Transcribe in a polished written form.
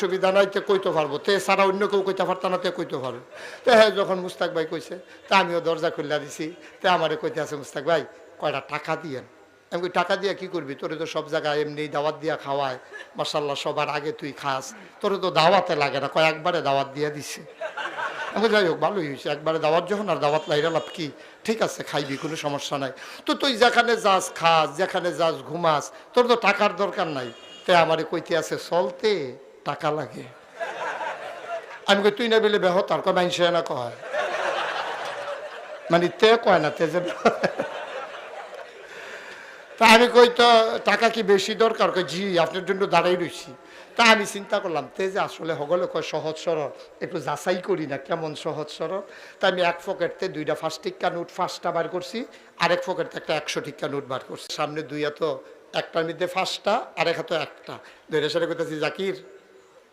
সুবিধা নাই তে কইতে পারবো, তে ছাড়া অন্য কেউ কইতে পারত না, তে কইতে পারবো। তো হ্যাঁ, যখন মুস্তাক ভাই কইছে তা আমিও দরজা খুললা দিছি। তে আমারে কইতে আছে, মুস্তাক ভাই কয়টা টাকা দিয়েন। আমি কই, টাকা দিয়া কি করবি, তোরে তো সব জায়গায় এমনি দাওয়াত দিয়া খাওয়ায়, মাশাল্লাহ সবার আগে তুই খাস, তোরে তো দাওয়াতে লাগে না, কয়েকবারে দাওয়াত দিয়া দিছে। আমি যাই হোক, ভালোই হয়েছে, একবারে দাওয়াত যখন আর দাওয়াত লাইরা লাভ কি, ঠিক আছে খাইবি, কোনো সমস্যা নাই। তো তুই যেখানে যাস খাস, যেখানে যাস ঘুমাস, তোর তো টাকার দরকার নাই। তাই আমারে কইতে আছে চলতে টাকা লাগে। আমি কই, তুই না বেলে বেহ তার কয় মাইনসে না কয়, মানে তে কয় না, তে যে তা আমি কই, তো টাকা কি বেশি দরকার? কই জি, আপনার জন্য দাঁড়াই রইছি। তা আমি চিন্তা করলাম, তে যে আসলে হগলে কয় সহজ সরল, একটু যাচাই করি না কেমন সহজ সরল। তা আমি এক পকেটতে 2টা 5 টিক্কা নোট 5টা বার করছি, আরেক পকেটতে একটা 100 টিক্কা নোট বার করছি। সামনে 2 হাতে, একটার মধ্যে 5টা, আরেক হাতে একটা। ধরে সেটা করতেছি, জাকির